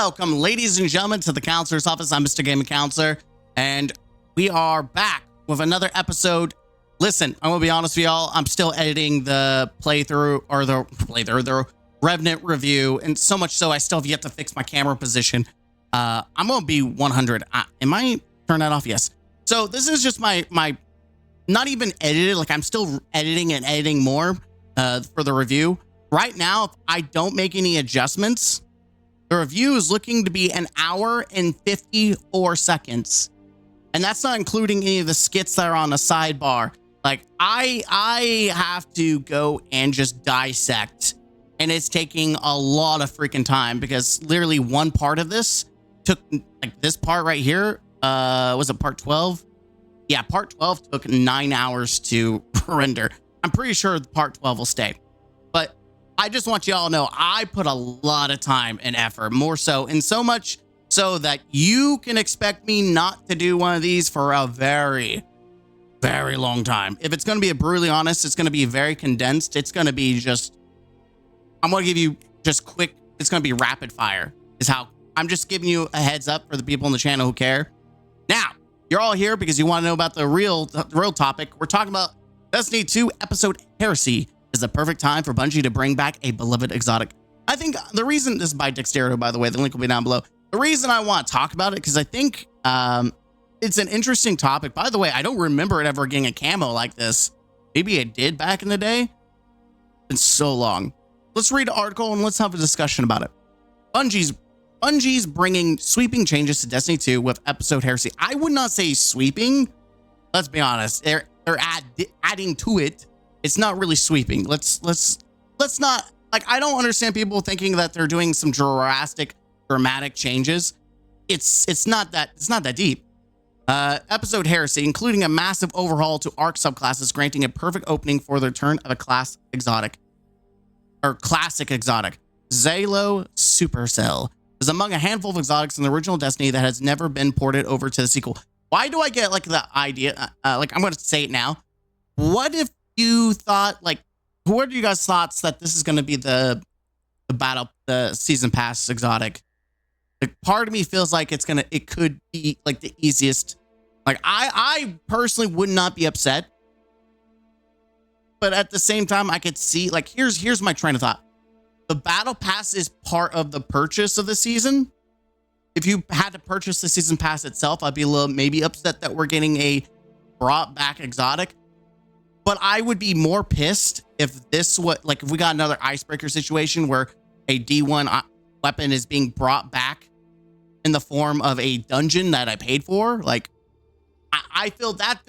Welcome, ladies and gentlemen, to the Counselor's Office. I'm Mr. Gaming Counselor, and we are back with another episode. Listen, I'm gonna be honest with y'all. I'm still editing the the Revenant review, and so much so I still have yet to fix my camera position. I'm gonna be 100. Am I turn that off? Yes. So this is just my not even edited. Like I'm still editing and editing more for the review. Right now, if I don't make any adjustments, the review is looking to be an hour and 54 seconds. And that's not including any of the skits that are on the sidebar. Like I have to go and just dissect, and it's taking a lot of freaking time because literally one part of this took, like this part right here, was it part 12? Yeah, part 12 took 9 hours to render. I'm pretty sure part 12 will stay. But I just want y'all to know I put a lot of time and effort, more so, and so much so that you can expect me not to do one of these for a very, very long time. If it's going to be brutally honest, it's going to be very condensed. It's going to be just, I'm going to give you just quick, it's going to be rapid fire is how I'm just giving you a heads up for the people on the channel who care. Now, you're all here because you want to know about the real topic. We're talking about Destiny 2 episode Heresy. Is the perfect time for Bungie to bring back a beloved exotic. I think the reason, this is by Dexterito, by the way, the link will be down below. The reason I want to talk about it, because I think it's an interesting topic. By the way, I don't remember it ever getting a camo like this. Maybe it did back in the day. It's so long. Let's read the article and let's have a discussion about it. Bungie's bringing sweeping changes to Destiny 2 with episode Heresy. I would not say sweeping. Let's be honest. They're adding to it. It's not really sweeping. Let's not, like, I don't understand people thinking that they're doing some dramatic changes. It's not that deep. Episode Heresy, including a massive overhaul to ARC subclasses, granting a perfect opening for the return of a classic exotic. Zalo Supercell is among a handful of exotics in the original Destiny that has never been ported over to the sequel. Why do I get like the idea? Like I'm going to say it now. What if you thought, like, what are you guys' thoughts that this is going to be the season pass exotic? Like, part of me feels like it could be like the easiest. Like, I personally would not be upset, but at the same time, I could see, like, here's my train of thought. The battle pass is part of the purchase of the season. If you had to purchase the season pass itself, I'd be a little maybe upset that we're getting a brought back exotic. But I would be more pissed if if we got another icebreaker situation where a D1 weapon is being brought back in the form of a dungeon that I paid for. Like, I feel that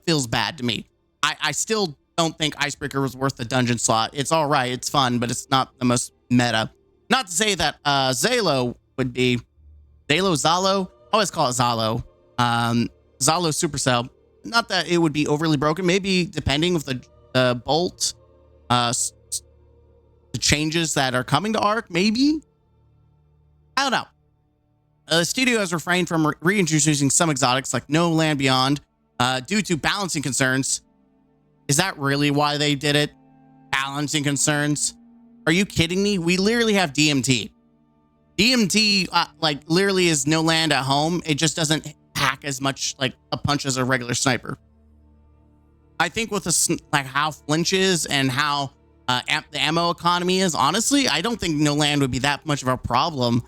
feels bad to me. I still don't think icebreaker was worth the dungeon slot. It's all right. It's fun, but it's not the most meta. Not to say that Zalo would be Zalo. I always call it Zalo. Zalo Supercell. Not that it would be overly broken. Maybe depending with the bolt, the changes that are coming to ARC, maybe. I don't know. The studio has refrained from reintroducing some exotics like No Land Beyond due to balancing concerns. Is that really why they did it? Balancing concerns? Are you kidding me? We literally have DMT. DMT, like, literally is No Land at home. It just doesn't pack as much like a punch as a regular sniper. I think with like how flinch is and how the ammo economy is, honestly, I don't think No Land would be that much of a problem.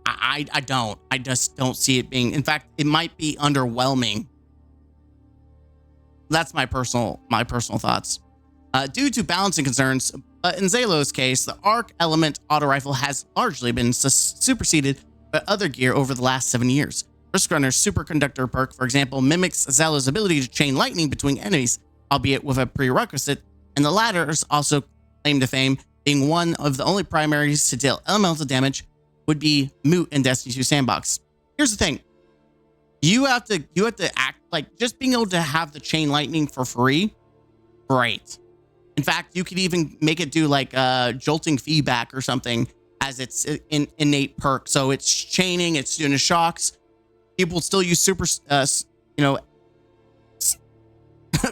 I just don't see it being. In fact, it might be underwhelming. That's my personal thoughts. Due to balancing concerns, in Zalo's case, the ARC Element auto rifle has largely been superseded by other gear over the last 7 years. Risk Runner's Superconductor perk, for example, mimics Zalo's ability to chain lightning between enemies, albeit with a prerequisite, and the latter is also claimed to fame, being one of the only primaries to deal elemental damage, would be moot in Destiny 2 Sandbox. Here's the thing. You have to act like just being able to have the chain lightning for free. Great. In fact, you could even make it do like jolting feedback or something as its innate perk. So it's chaining, it's doing the shocks. People still use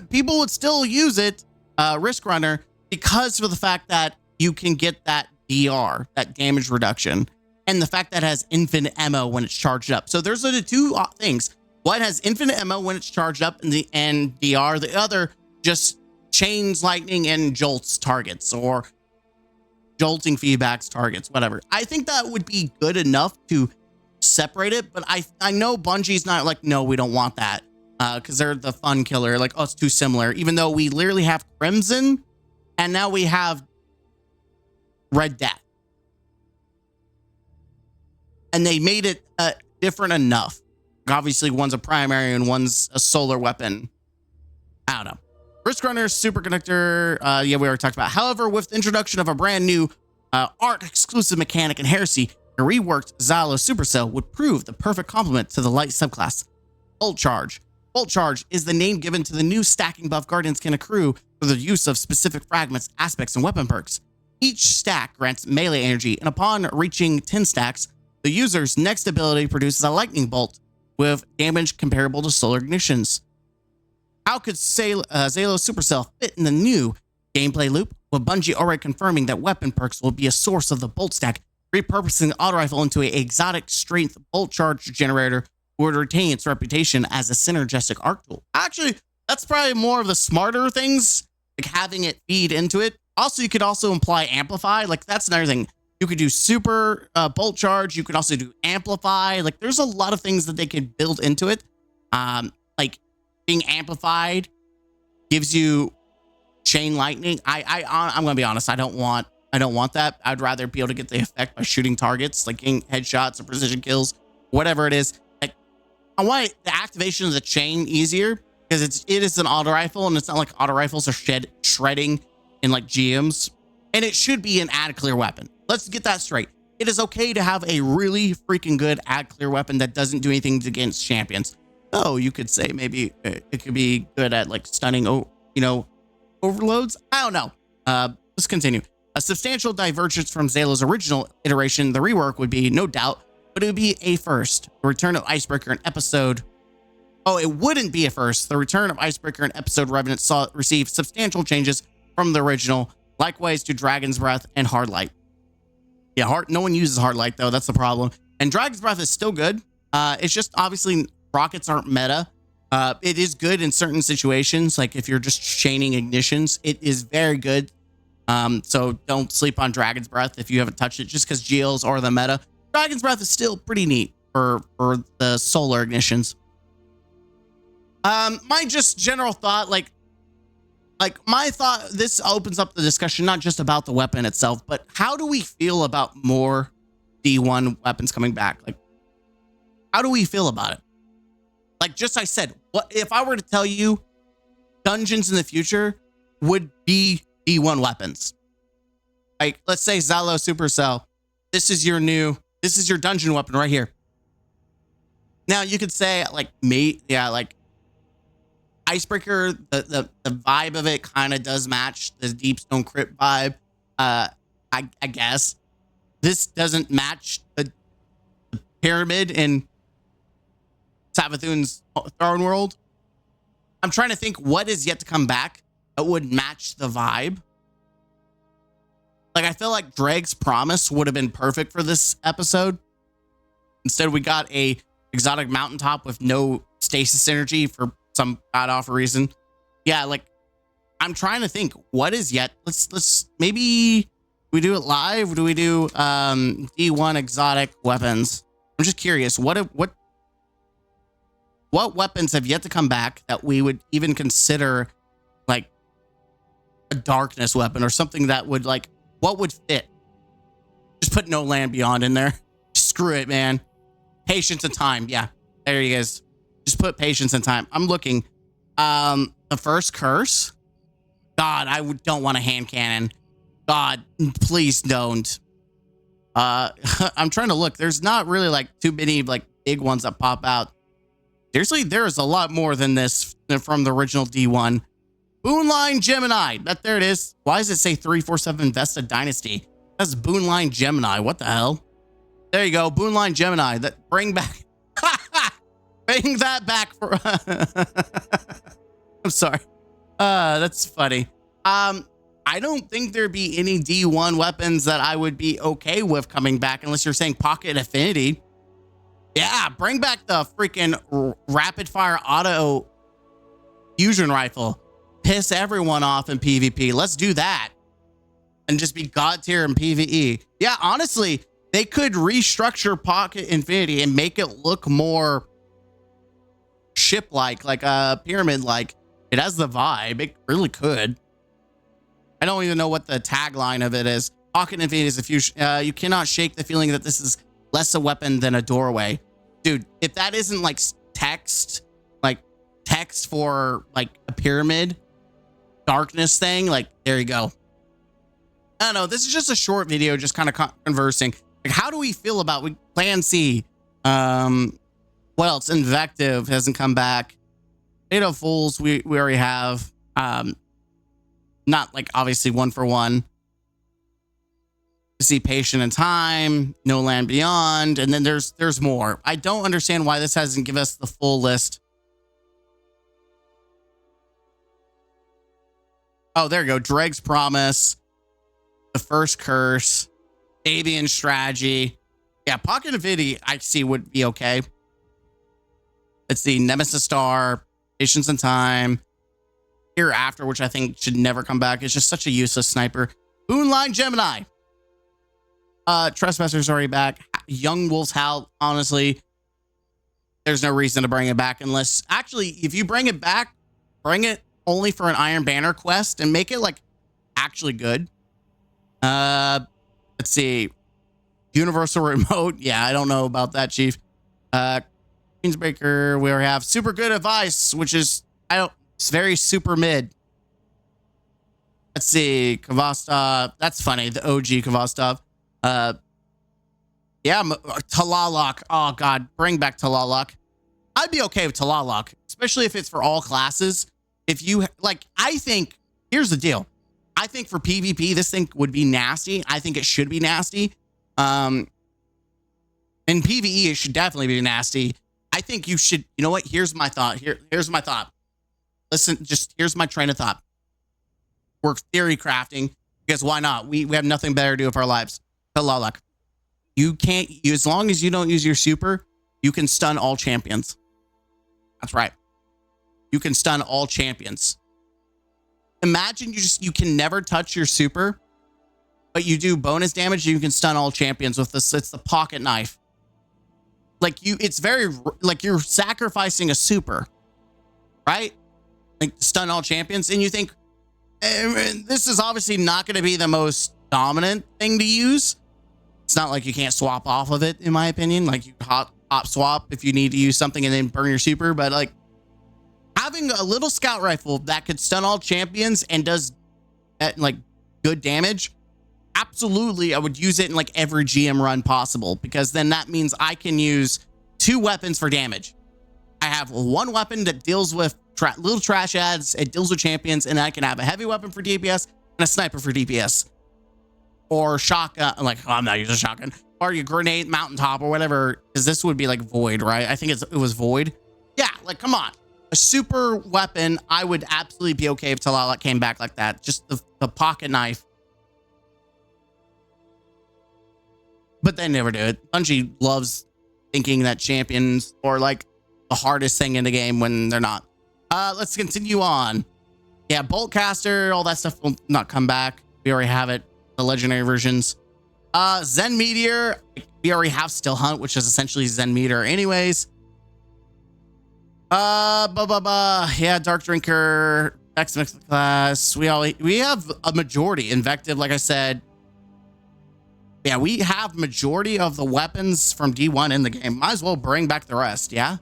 people would still use it, Risk Runner, because of the fact that you can get that DR, that damage reduction. and the fact that it has infinite ammo when it's charged up. So those are the two things. One has infinite ammo when it's charged up in the NDR. The other just chains lightning and jolts targets, or jolting feedbacks targets, whatever. I think that would be good enough to separate it, but I know Bungie's not like, no, we don't want that, because they're the fun killer. Like, oh, it's too similar, even though we literally have Crimson and now we have Red Death. And they made it different enough. Obviously, one's a primary and one's a solar weapon. I don't know. Risk Runner, Superconductor, yeah, we already talked about. However, with the introduction of a brand new ARC exclusive mechanic in Heresy, a reworked Xylo Supercell would prove the perfect complement to the light subclass. Bolt Charge. Bolt Charge is the name given to the new stacking buff Guardians can accrue for the use of specific fragments, aspects, and weapon perks. Each stack grants melee energy, and upon reaching 10 stacks, the user's next ability produces a lightning bolt with damage comparable to solar ignitions. How could Xylo Supercell fit in the new gameplay loop, with Bungie already confirming that weapon perks will be a source of the bolt stack, repurposing the auto rifle into an exotic strength bolt charge generator would retain its reputation as a synergistic arc tool. Actually, that's probably more of the smarter things, like having it feed into it. Also, you could also imply amplify. Like, that's another thing. You could do super bolt charge. You could also do amplify. Like, there's a lot of things that they could build into it. Like being amplified gives you chain lightning. I'm gonna be honest. I don't want that. I'd rather be able to get the effect by shooting targets, like getting headshots or precision kills, whatever it is. Like, I want the activation of the chain easier, because it is an auto rifle, and it's not like auto rifles are shredding in like GMs, and it should be an ad clear weapon. Let's get that straight. It is okay to have a really freaking good ad clear weapon that doesn't do anything against champions. Oh, you could say maybe it could be good at like stunning, overloads. I don't know. Let's continue. A substantial divergence from Xylo's original iteration, the rework would be, no doubt, but it would be a first. The return of Icebreaker in episode... Oh, it wouldn't be a first. The return of Icebreaker in episode Revenant received substantial changes from the original, likewise to Dragon's Breath and Hardlight. Yeah, no one uses Hardlight, though. That's the problem. And Dragon's Breath is still good. It's just, obviously, rockets aren't meta. It is good in certain situations, like if you're just chaining ignitions. It is very good. So don't sleep on Dragon's Breath if you haven't touched it, just because GLs are the meta. Dragon's Breath is still pretty neat for the solar ignitions. My just general thought, like my thought, this opens up the discussion, not just about the weapon itself, but how do we feel about more D1 weapons coming back? Like, how do we feel about it? Like, just I said, what if I were to tell you dungeons in the future would be D1 weapons? Like, let's say Xylo Supercell, this is your dungeon weapon right here. Now you could say like like Icebreaker, the vibe of it kind of does match the Deepstone Crypt vibe. I guess this doesn't match the pyramid in Savathun's Throne World. I'm trying to think what is yet to come back that would match the vibe. Like, I feel like Dreg's Promise would have been perfect for this episode. Instead, we got a exotic mountaintop with no stasis energy for some god awful reason. Yeah, like, I'm trying to think what is yet. Let's maybe we do it live. Do we do D1 exotic weapons? I'm just curious. What weapons have yet to come back that we would even consider like a darkness weapon or something that would like, what would fit? Just put No Land Beyond in there. Screw it, man. Patience and time. Yeah, there you guys. Just put patience and time. I'm looking. The first curse. God, I don't want a hand cannon. God, please don't. I'm trying to look. There's not really like too many like big ones that pop out. Seriously, there is a lot more than this from the original D1. Boonline Gemini. There it is. Why does it say 347 Vesta Dynasty? That's Boonline Gemini. What the hell? There you go. Boonline Gemini. Bring back. Bring that back for. I'm sorry. That's funny. I don't think there'd be any D1 weapons that I would be okay with coming back unless you're saying Pocket Affinity. Yeah, bring back the freaking rapid fire auto fusion rifle. Piss everyone off in PvP. Let's do that. And just be god tier in PvE. Yeah, honestly, they could restructure Pocket Infinity and make it look more ship-like, like a pyramid-like. It has the vibe. It really could. I don't even know what the tagline of it is. Pocket Infinity is a fusion. You cannot shake the feeling that this is less a weapon than a doorway. Dude, if that isn't like text for like a pyramid darkness thing, like there you go. I don't know. This is just a short video, just kind of conversing. Like, how do we feel about Plan C? What else? Invective hasn't come back. Fatal Fools, we already have. Not like obviously one for one. See Patient in Time, No Land Beyond, and then there's more. I don't understand why this hasn't given us the full list. Oh, there you go. Dreg's Promise, The First Curse, Avian Strategy. Yeah, Pocket Infinity I see would be okay. Let's see, Nemesis Star, Patience in Time, Hereafter, which I think should never come back. It's just such a useless sniper. Boonline Gemini. Trespasser's already back. Young Wolf's Howl, honestly, there's no reason to bring it back unless... Actually, if you bring it back, bring it only for an Iron Banner quest and make it, like, actually good. Let's see. Universal Remote. Yeah, I don't know about that, Chief. Queensbreaker. We already have Super Good Advice, which is... It's very super mid. Let's see. Kvastov. That's funny. The OG Kvastov. Yeah, Talalok. Oh, God. Bring back Talalok. I'd be okay with Talalok, especially if it's for all classes. If you, like, I think, here's the deal. I think for PvP, this thing would be nasty. I think it should be nasty. In PvE, it should definitely be nasty. I think you should, you know what? Here's my thought. Here's my thought. Listen, just here's my train of thought. We're theory crafting because why not? We have nothing better to do with our lives. Talalok. You can't, as long as you don't use your super, you can stun all champions. That's right. You can stun all champions. Imagine you can never touch your super, but you do bonus damage. You can stun all champions with this. It's the pocket knife. Like it's very, like you're sacrificing a super, right? Like stun all champions. And you think, this is obviously not going to be the most dominant thing to use. It's not like you can't swap off of it, in my opinion. Like you hop swap if you need to use something and then burn your super. But like having a little scout rifle that could stun all champions and does like good damage, absolutely, I would use it in like every GM run possible, because then that means I can use 2 weapons for damage. I have one weapon that deals with little trash ads, it deals with champions, and I can have a heavy weapon for DPS and a sniper for DPS. Or shotgun, like, oh, I'm not using a shotgun. Or your grenade, mountaintop, or whatever, because this would be like Void, right? I think it was Void. Yeah, like, come on. A super weapon, I would absolutely be okay if Talalok came back like that. Just the pocket knife. But they never do it. Bungie loves thinking that champions are like the hardest thing in the game when they're not. Let's continue on. Yeah, Boltcaster, all that stuff will not come back. We already have it. The legendary versions. Zen Meteor, we already have Still Hunt, which is essentially Zen Meteor anyways. Yeah, Dark Drinker, X Mix class. We have a majority. Invective, like I said. Yeah, we have majority of the weapons from D1 in the game. Might as well bring back the rest, yeah?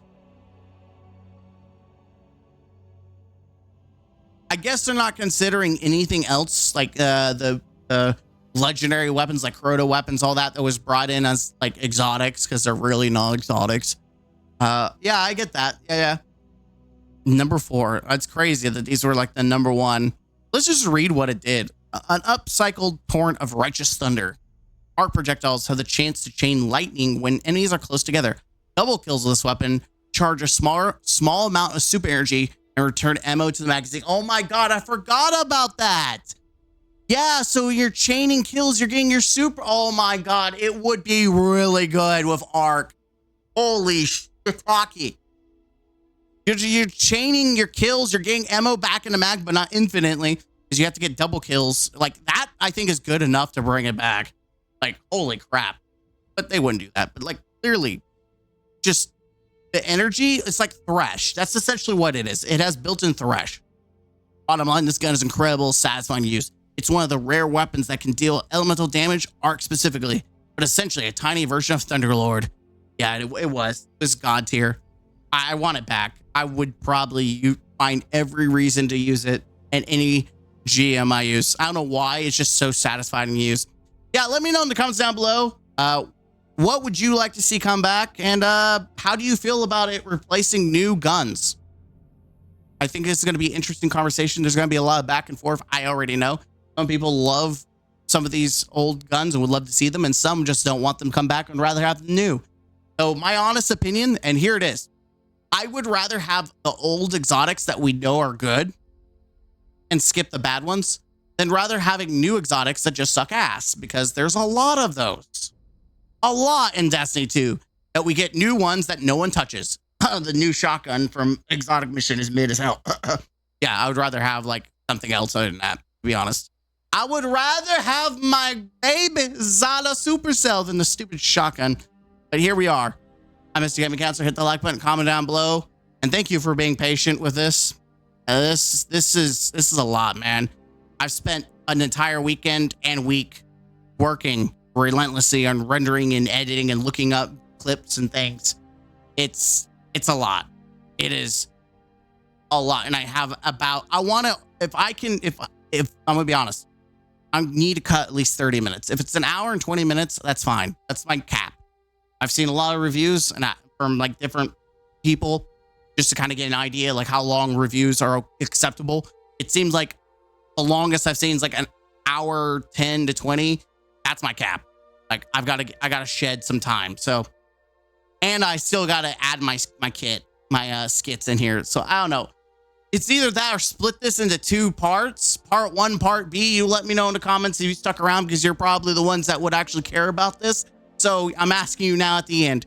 I guess they're not considering anything else, like the legendary weapons, like Crota weapons, all that was brought in as like exotics, because they're really not exotics. Yeah, I get that. Yeah. Number 4. It's crazy that these were like the number 1. Let's just read what it did. An upcycled torrent of righteous thunder. Arc projectiles have the chance to chain lightning when enemies are close together. Double kills with this weapon charge a small amount of super energy and return ammo to the magazine. Oh my god, I forgot about that. Yeah, so you're chaining kills, you're getting your super. Oh my god, it would be really good with Arc. Holy shiitake. You're chaining your kills, you're getting ammo back in the mag, but not infinitely, because you have to get double kills. Like, that, I think, is good enough to bring it back. Like, holy crap. But they wouldn't do that. But, like, clearly, just the energy, it's like Thresh. That's essentially what it is. It has built-in Thresh. Bottom line, this gun is incredible, satisfying to use. It's one of the rare weapons that can deal elemental damage, Arc specifically, but essentially a tiny version of Thunderlord. Yeah, it was god tier. I want it back. I would probably find every reason to use it in any GM I use. I don't know why. It's just so satisfying to use. Yeah, let me know in the comments down below. What would you like to see come back? And how do you feel about it replacing new guns? I think this is going to be an interesting conversation. There's going to be a lot of back and forth. I already know. Some people love some of these old guns and would love to see them, and some just don't want them to come back and rather have them new. So my honest opinion, and here it is, I would rather have the old exotics that we know are good and skip the bad ones than rather having new exotics that just suck ass, because there's a lot of those. A lot in Destiny 2 that we get new ones that no one touches. The new shotgun from Exotic Mission is mid as hell. Yeah, I would rather have like something else other than that, to be honest. I would rather have my baby Zala Supercell than the stupid shotgun. But here we are. I'm Mr. Gaming Counselor. Hit the like button, comment down below, and thank you for being patient with this. This is a lot, man. I've spent an entire weekend and week working relentlessly on rendering and editing and looking up clips and things. It's a lot. It is a lot, and I have about. I want to. If I'm gonna be honest, I need to cut at least 30 minutes. If it's an hour and 20 minutes, that's fine. That's my cap. I've seen a lot of reviews and from like different people just to kind of get an idea like how long reviews are acceptable. It seems like the longest I've seen is like an hour 10 to 20. That's my cap. Like I gotta shed some time. So, and I still gotta add my skits in here. So I don't know. It's either that or split this into two parts. Part 1, part B. You let me know in the comments if you stuck around, because you're probably the ones that would actually care about this. So I'm asking you now at the end,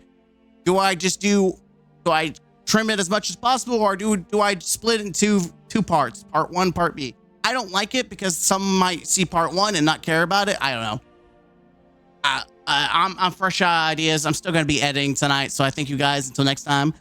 do I trim it as much as possible, or do I split it into two parts, part 1, part B? I don't like it because some might see part 1 and not care about it. I don't know. I'm fresh ideas. I'm still going to be editing tonight. So I thank you guys. Until next time.